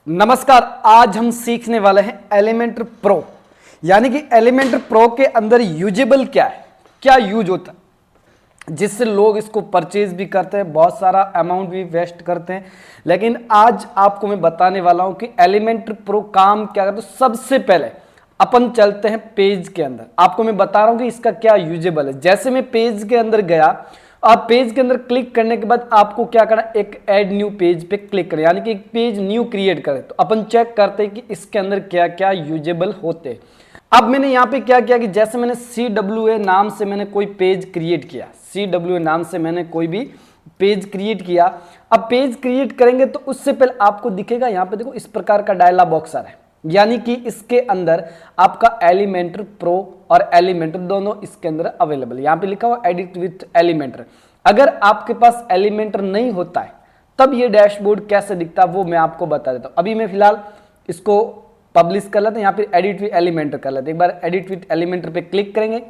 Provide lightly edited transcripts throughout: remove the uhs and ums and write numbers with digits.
नमस्कार। आज हम सीखने वाले हैं एलिमेंटर प्रो, यानी कि एलिमेंटर प्रो के अंदर यूजेबल क्या है, क्या यूज होता है जिससे लोग इसको परचेज भी करते हैं, बहुत सारा अमाउंट भी वेस्ट करते हैं। लेकिन आज आपको मैं बताने वाला हूं कि एलिमेंटर प्रो काम क्या करता है। तो सबसे पहले अपन चलते हैं पेज के अंदर, आपको मैं बता रहा हूं कि इसका क्या यूजेबल है। जैसे मैं पेज के अंदर गया, आप पेज के अंदर क्लिक करने के बाद आपको क्या करना, एक ऐड न्यू पेज पे क्लिक करें, यानी कि एक पेज न्यू क्रिएट करें। तो अपन चेक करते हैं कि इसके अंदर क्या क्या यूजेबल होते हैं। अब मैंने यहाँ पे क्या किया कि जैसे मैंने CWA नाम से मैंने कोई पेज क्रिएट किया, CWA नाम से मैंने कोई भी पेज क्रिएट किया। अब पेज क्रिएट करेंगे तो उससे पहले आपको दिखेगा यहाँ पे, देखो इस प्रकार का डायलॉग बॉक्स आ रहा है, यानी कि इसके अंदर आपका एलिमेंटर प्रो और एलिमेंटर दोनों इसके अंदर अवेलेबल है। यहाँ पे लिखा हुआ एडिट विथ एलिमेंटर। अगर आपके पास एलिमेंटर नहीं होता है तब ये डैशबोर्ड कैसे दिखता है वो मैं आपको बता देता हूँ। अभी मैं फिलहाल इसको पब्लिश कर लेते हैं, यहाँ पे एडिट विथ एलिमेंटर कर लेते हैं। एक बार एडिट विथ एलिमेंटर पे क्लिक करेंगे,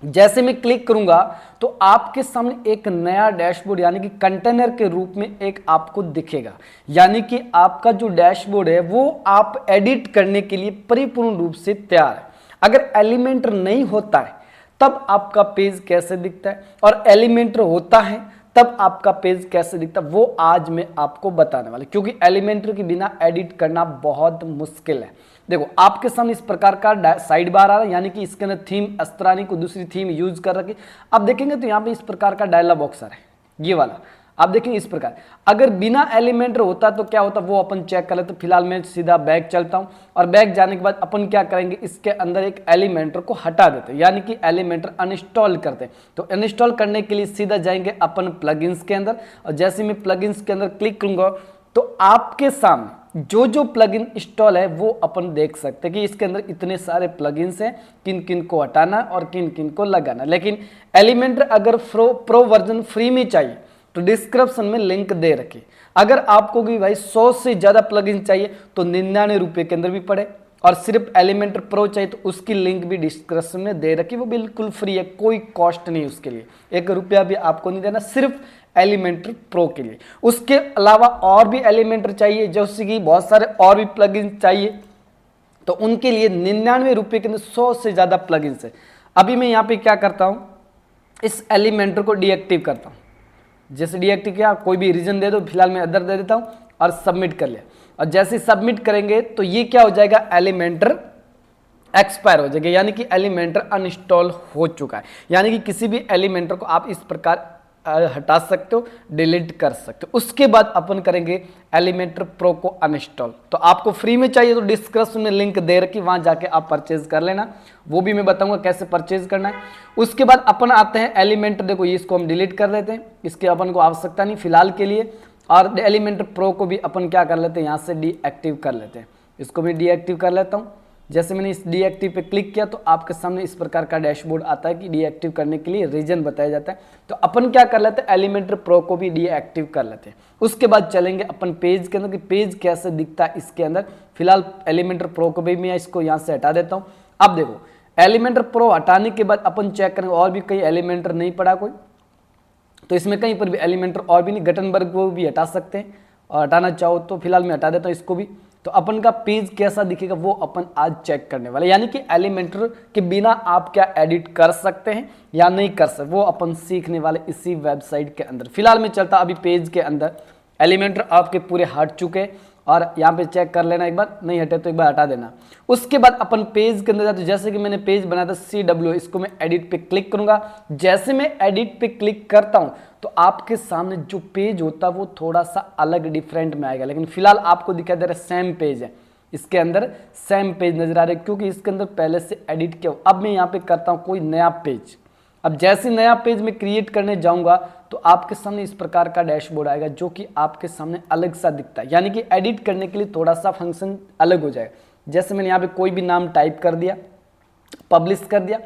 जैसे मैं क्लिक करूंगा तो आपके सामने एक नया डैशबोर्ड यानी कि कंटेनर के रूप में एक आपको दिखेगा, यानी कि आपका जो डैशबोर्ड है वो आप एडिट करने के लिए परिपूर्ण रूप से तैयार है। अगर एलिमेंटर नहीं होता है तब आपका पेज कैसे दिखता है, और एलिमेंटर होता है तब आपका पेज कैसे दिखता है वो आज मैं आपको बताने वाला, क्योंकि एलिमेंटर के बिना एडिट करना बहुत मुश्किल है। देखो आपके सामने इस प्रकार का साइड बार आ रहा है, यानी कि इसके अंदर थीम अस्त्रानी को दूसरी थीम यूज कर रखी। अब देखेंगे तो यहाँ पे इस प्रकार का डायलॉग बॉक्स आ रहा है, ये वाला आप देखेंगे इस प्रकार। अगर बिना एलिमेंटर होता तो क्या होता वो अपन चेक कर लेते। तो फिलहाल मैं सीधा बैक चलता हूं, और बैक जाने के बाद अपन क्या करेंगे, इसके अंदर एक एलिमेंटर को हटा देते हैं, यानी कि एलिमेंटर अनइंस्टॉल करते हैं। तो अनइंस्टॉल करने के लिए सीधा जाएंगे अपन प्लगइन्स के अंदर, और जैसे मैं प्लगइन्स के अंदर क्लिक करूंगा तो आपके सामने जो जो प्लगइन इंस्टॉल है वो अपन देख सकते हैं कि इसके अंदर इतने सारे प्लगइन्स हैं, किन किन को हटाना और किन किन को लगाना। लेकिन एलिमेंटर अगर प्रो वर्जन फ्री में चाहिए तो डिस्क्रिप्शन में लिंक दे रखी। अगर आपको भी भाई 100 से ज्यादा प्लगइन चाहिए तो 99 रुपए के अंदर भी पड़े, और सिर्फ एलिमेंटर प्रो चाहिए तो उसकी लिंक भी डिस्क्रिप्शन में दे रखी, वो बिल्कुल फ्री है, कोई कॉस्ट नहीं उसके लिए, 1 रुपया भी आपको नहीं देना, सिर्फ एलिमेंटर प्रो के लिए। उसके अलावा और भी एलिमेंटर चाहिए, जैसे कि बहुत सारे और भी प्लगइन चाहिए, तो उनके लिए 99 रुपए के अंदर 100 से ज्यादा प्लगइन्स है। अभी मैं यहाँ पे क्या करता हूँ, इस एलिमेंटर को डीएक्टिव करता हूँ। जैसे डीएक्टिव किया, कोई भी रीजन दे दो, फिलहाल मैं अदर दे देता हूं और सबमिट कर लिया। और जैसे सबमिट करेंगे तो ये क्या हो जाएगा, एलिमेंटर एक्सपायर हो जाएगा, यानी कि एलिमेंटर अनइंस्टॉल हो चुका है। यानी कि किसी भी एलिमेंटर को आप इस प्रकार हटा सकते हो, डिलीट कर सकते हो। उसके बाद अपन करेंगे एलिमेंटर प्रो को अनइंस्टॉल। तो आपको फ्री में चाहिए तो डिस्क्रिप्शन में लिंक दे रखी, वहां जाके आप परचेज कर लेना, वो भी मैं बताऊंगा कैसे परचेज करना है। उसके बाद अपन आते हैं एलिमेंटर, देखो इसको हम डिलीट कर देते हैं, इसके अपन को आवश्यकता नहीं फिलहाल के लिए। और एलिमेंटर प्रो को भी अपन क्या कर लेते हैं, यहाँ से डीएक्टिव कर लेते हैं। इसको मैं डीएक्टिव कर लेता हूँ। जैसे मैंने इस डीएक्टिव पे क्लिक किया तो आपके सामने इस प्रकार का डैशबोर्ड आता है कि डीएक्टिव करने के लिए रीजन बताया जाता है। तो अपन क्या कर लेते हैं, एलिमेंटर प्रो को भी डीएक्टिव कर लेते हैं। उसके बाद चलेंगे अपन पेज के अंदर कि पेज कैसे दिखता है इसके अंदर। फिलहाल एलिमेंटर प्रो को भी मैं इसको यहाँ से हटा देता हूँ। अब देखो एलिमेंटर प्रो हटाने के बाद अपन चेक करेंगे और भी कहीं एलिमेंटर नहीं पड़ा कोई, तो इसमें कहीं पर भी एलिमेंटर और भी नहीं, गटनबर्ग को भी हटा सकते हैं, और हटाना चाहो तो फिलहाल मैं हटा देता हूँ इसको भी। तो अपन का पेज कैसा दिखेगा वो अपन आज चेक करने वाले, यानी कि एलिमेंटर के बिना आप क्या एडिट कर सकते हैं या नहीं कर सकते वो अपन सीखने वाले इसी वेबसाइट के अंदर। फिलहाल मैं चलता अभी पेज के अंदर, एलिमेंटर आपके पूरे हट चुके हैं, और यहाँ पे चेक कर लेना एक बार, नहीं हटे तो एक बार हटा देना। उसके बाद अपन पेज के अंदर जाते, जैसे कि मैंने पेज बनाया था CW, इसको मैं एडिट पे क्लिक करूंगा। जैसे मैं एडिट पे क्लिक करता हूं तो आपके सामने जो पेज होता है वो थोड़ा सा अलग डिफरेंट में आएगा, लेकिन फिलहाल आपको दिखाई दे रहा है सेम पेज है, इसके अंदर सेम पेज नजर आ रहा है क्योंकि इसके अंदर पहले से एडिट किया। अब मैं यहाँ पे करता हूँ कोई नया पेज। अब जैसे नया पेज में क्रिएट करने जाऊंगा तो आपके सामने इस प्रकार का डैशबोर्ड आएगा, जो कि आपके सामने अलग सा दिखता है, यानी कि एडिट करने के लिए थोड़ा सा फंक्शन अलग हो जाएगा। जैसे मैंने यहाँ पे कोई भी नाम टाइप कर दिया, पब्लिश कर दिया।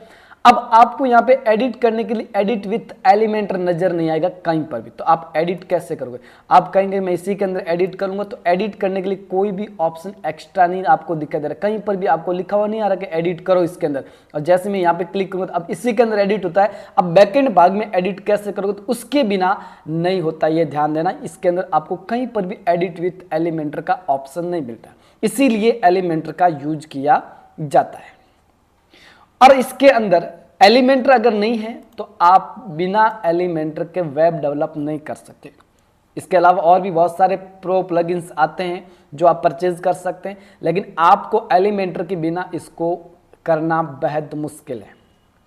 अब आपको यहाँ पे एडिट करने के लिए एडिट विथ एलिमेंटर नजर नहीं आएगा कहीं पर भी। तो आप एडिट कैसे करोगे? आप कहेंगे मैं इसी के अंदर एडिट करूंगा, तो एडिट करने के लिए कोई भी ऑप्शन एक्स्ट्रा नहीं आपको दिखाई दे रहा, कहीं पर भी आपको लिखा हुआ नहीं आ रहा कि एडिट करो इसके अंदर। और जैसे मैं यहाँ पे क्लिक करूंगा तो अब इसी के अंदर एडिट होता है। अब बैकेंड भाग में एडिट कैसे करोगे? तो उसके बिना नहीं होता, ये ध्यान देना। इसके अंदर आपको कहीं पर भी एडिट विथ एलिमेंटर का ऑप्शन नहीं मिलता, इसीलिए एलिमेंटर का यूज किया जाता है। और इसके अंदर एलिमेंटर अगर नहीं है तो आप बिना एलिमेंटर के वेब डेवलप नहीं कर सकते। इसके अलावा और भी बहुत सारे प्रो प्लगइन्स आते हैं जो आप परचेज कर सकते हैं, लेकिन आपको एलिमेंटर के बिना इसको करना बेहद मुश्किल है।